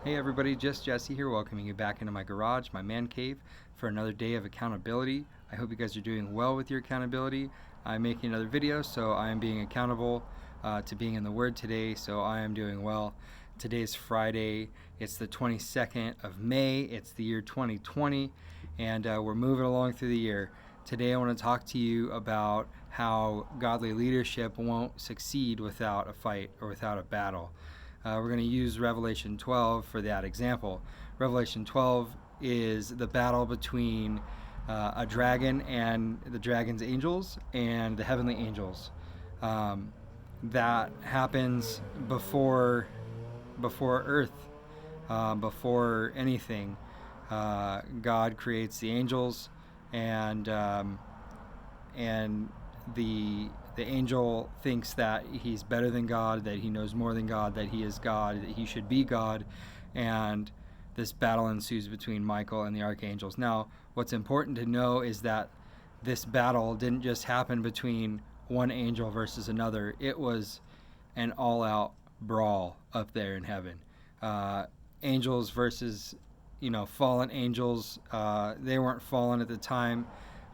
Hey everybody, just Jesse here, welcoming you back into my garage, my man cave, for another day of accountability. I hope you guys are doing well with your accountability. I'm making another video, so I am being accountable to being in the Word today, so I am doing well. Today's Friday, it's the 22nd of May, it's the year 2020, and we're moving along through the year. Today I want to talk to you about how godly leadership won't succeed without a fight or without a battle. We're going to use Revelation 12 for that example. Revelation 12 is the battle between a dragon and the dragon's angels and the heavenly angels. That happens before earth, before anything. God creates the angels, and the angel thinks that he's better than God, that he knows more than God, that he is God, that he should be God, and this battle ensues between Michael and the archangels. Now, what's important to know is that this battle didn't just happen between one angel versus another. It was an all-out brawl up there in heaven. Angels versus, fallen angels. They weren't fallen at the time,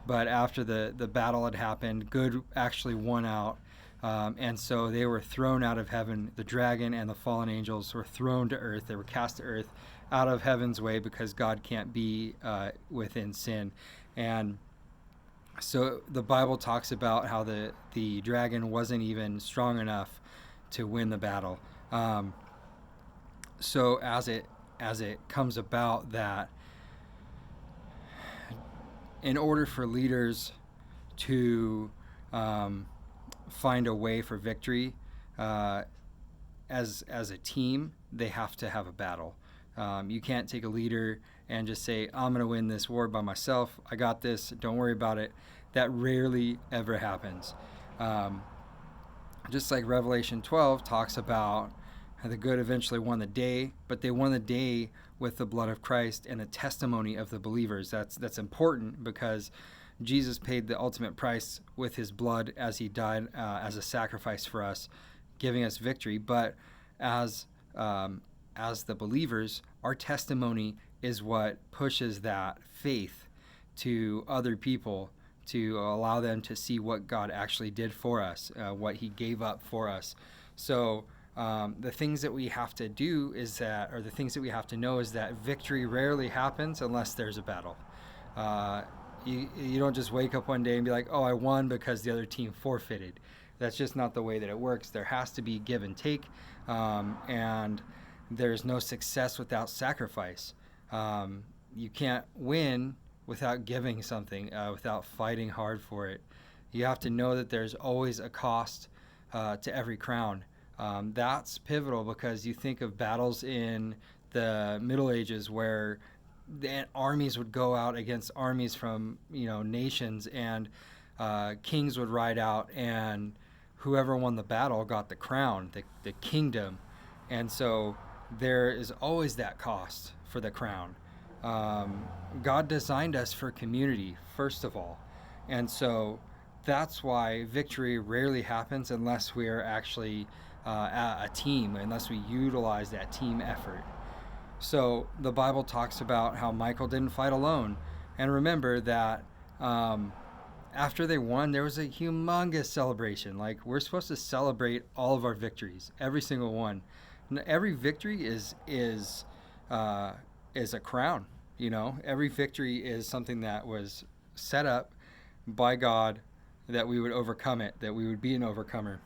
but after the battle had happened, good actually won out. And so they were thrown out of heaven. The dragon and the fallen angels were thrown to earth. They were cast to earth out of heaven's way because God can't be within sin. And so the Bible talks about how the dragon wasn't even strong enough to win the battle. So as it comes about that, in order for leaders to find a way for victory as a team, they have to have a battle. You can't take a leader and just say, I'm going to win this war by myself. I got this. Don't worry about it. That rarely ever happens. Just like Revelation 12 talks about how the good eventually won the day, but they won the day with the blood of Christ and the testimony of the believers. That's important because Jesus paid the ultimate price with his blood as he died as a sacrifice for us, giving us victory. But as the believers, our testimony is what pushes that faith to other people, to allow them to see what God actually did for us, what he gave up for us. So the things that we have to do the things that we have to know is that victory rarely happens unless there's a battle. You don't just wake up one day and be like, oh, I won because the other team forfeited. That's just not the way that it works. There has to be give and take, and there's no success without sacrifice. You can't win without giving something, without fighting hard for it. You have to know that there's always a cost to every crown. That's pivotal because you think of battles in the Middle Ages where the armies would go out against armies from nations, and kings would ride out, and whoever won the battle got the crown, the kingdom. And so there is always that cost for the crown. God designed us for community, first of all, and so that's why victory rarely happens unless we are actually a team, unless we utilize that team effort. So the Bible talks about how Michael didn't fight alone. And remember that after they won, there was a humongous celebration. Like, we're supposed to celebrate all of our victories, every single one. And every victory is a crown. Every victory is something that was set up by God, that we would overcome it, that we would be an overcomer.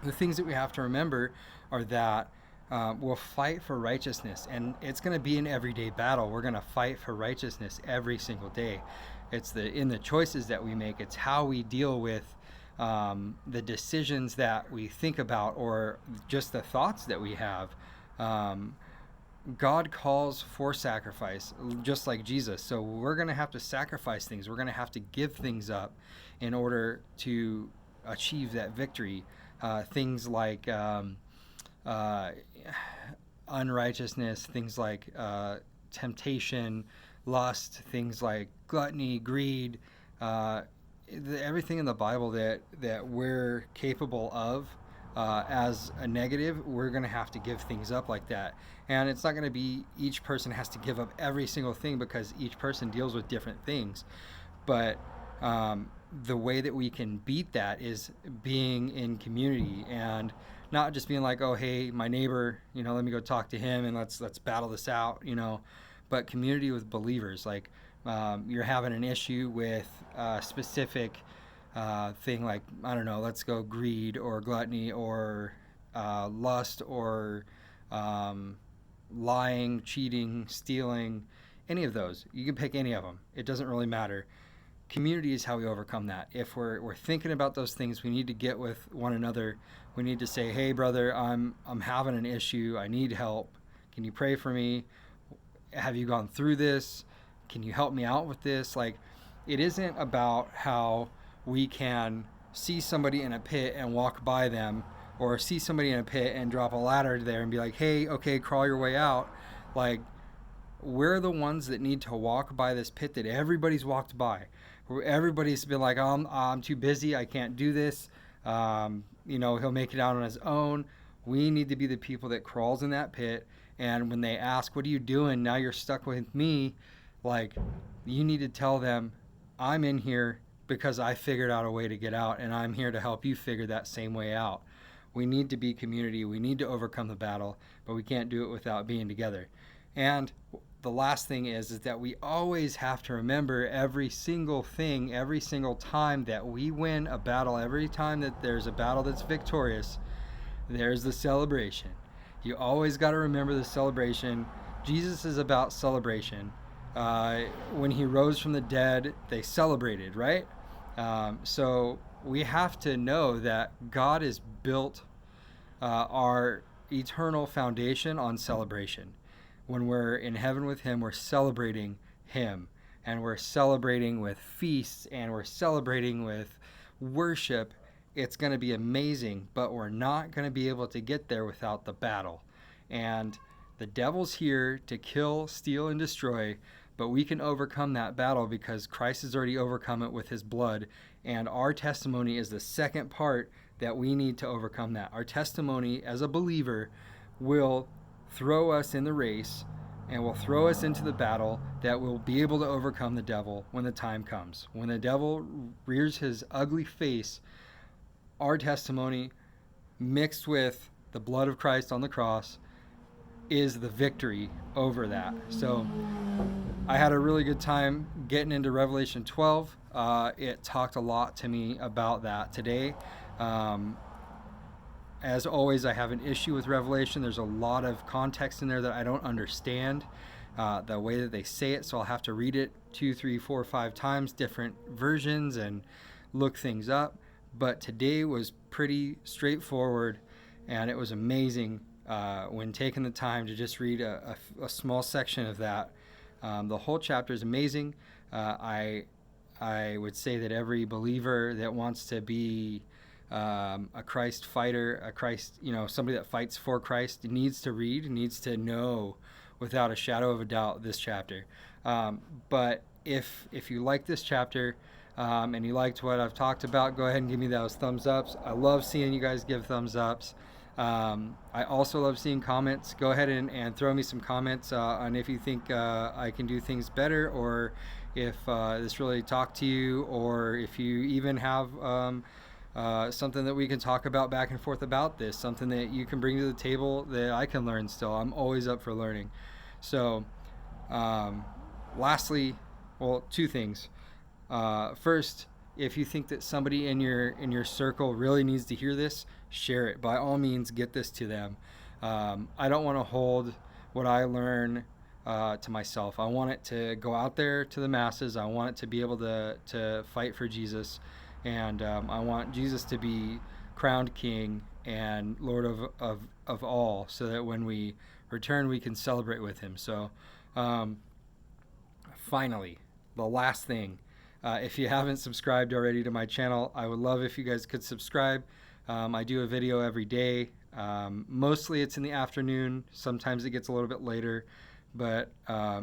The things that we have to remember are that we'll fight for righteousness, and it's going to be an everyday battle. We're going to fight for righteousness every single day. It's in the choices that we make. It's how we deal with the decisions that we think about, or just the thoughts that we have. God calls for sacrifice, just like Jesus. So we're going to have to sacrifice things. We're going to have to give things up in order to achieve that victory. Things like unrighteousness, things like temptation, lust, things like gluttony, greed, everything in the Bible that we're capable of as a negative, we're going to have to give things up like that. And it's not going to be each person has to give up every single thing, because each person deals with different things. But the way that we can beat that is being in community, and not just being like, oh, hey, my neighbor, let me go talk to him and let's battle this out, but community with believers. Like, you're having an issue with a specific thing, like, I don't know, let's go greed or gluttony or lust or lying, cheating, stealing, any of those. You can pick any of them. It doesn't really matter. Community is how we overcome that. If we're thinking about those things, we need to get with one another. We need to say, hey, brother, I'm having an issue. I need help. Can you pray for me? Have you gone through this? Can you help me out with this? Like, it isn't about how we can see somebody in a pit and walk by them, or see somebody in a pit and drop a ladder there and be like, hey, okay, crawl your way out. Like, we're the ones that need to walk by this pit that everybody's walked by. Where everybody's been like, I'm too busy, I can't do this. He'll make it out on his own. We need to be the people that crawls in that pit. And when they ask, what are you doing? Now you're stuck with me. Like, you need to tell them, I'm in here because I figured out a way to get out, and I'm here to help you figure that same way out. We need to be community. We need to overcome the battle, but we can't do it without being together. And the last thing is that we always have to remember every single thing, every single time that we win a battle, every time that there's a battle that's victorious, there's the celebration. You always got to remember the celebration. Jesus is about celebration. When he rose from the dead, they celebrated, right? So we have to know that God has built our eternal foundation on celebration. When we're in heaven with him, we're celebrating him, and we're celebrating with feasts, and we're celebrating with worship. It's going to be amazing, but we're not going to be able to get there without the battle. And the devil's here to kill, steal, and destroy, but we can overcome that battle because Christ has already overcome it with his blood, and our testimony is the second part that we need to overcome that. Our testimony as a believer will throw us in the race and will throw us into the battle that will be able to overcome the devil when the time comes. When the devil rears his ugly face, our testimony mixed with the blood of Christ on the cross is the victory over that. So I had a really good time getting into Revelation 12. It talked a lot to me about that today. As always, I have an issue with Revelation. There's a lot of context in there that I don't understand, the way that they say it, so I'll have to read it 2, 3, 4, 5 times, different versions, and look things up. But today was pretty straightforward, and it was amazing when taking the time to just read a small section of that. The whole chapter is amazing. I would say that every believer that wants to be a Christ fighter, a Christ, somebody that fights for Christ, needs to read, needs to know without a shadow of a doubt this chapter. But if you like this chapter and you liked what I've talked about, go ahead and give me those thumbs ups. I love seeing you guys give thumbs ups. I also love seeing comments. Go ahead and throw me some comments on if you think I can do things better, or if this really talked to you, or if you even have something that we can talk about back and forth about this, something that you can bring to the table that I can learn still. I'm always up for learning. So lastly, well, 2 things. First, if you think that somebody in your circle really needs to hear this, share it. By all means, get this to them. I don't want to hold what I learn to myself. I want it to go out there to the masses. I want it to be able to fight for Jesus. And I want Jesus to be crowned King and Lord of all, so that when we return, we can celebrate with him. So finally, the last thing, if you haven't subscribed already to my channel, I would love if you guys could subscribe. I do a video every day. Mostly it's in the afternoon. Sometimes it gets a little bit later. But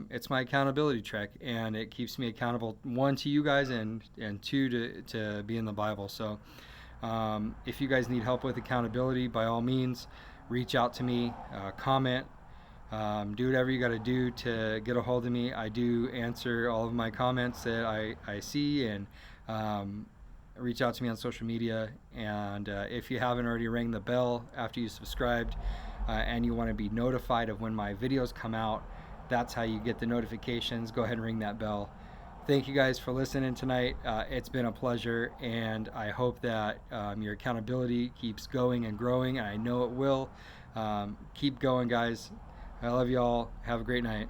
it's my accountability track, and it keeps me accountable, 1, to you guys, and 2, to be in the Bible. So If you guys need help with accountability, by all means, reach out to me, comment, do whatever you got to do to get a hold of me. I do answer all of my comments that I see, and reach out to me on social media. And if you haven't already rang the bell after you subscribed, and you want to be notified of when my videos come out, that's how you get the notifications. Go ahead and ring that bell. Thank you guys for listening tonight. It's been a pleasure, and I hope that your accountability keeps going and growing, and I know it will. Keep going, guys. I love you all. Have a great night.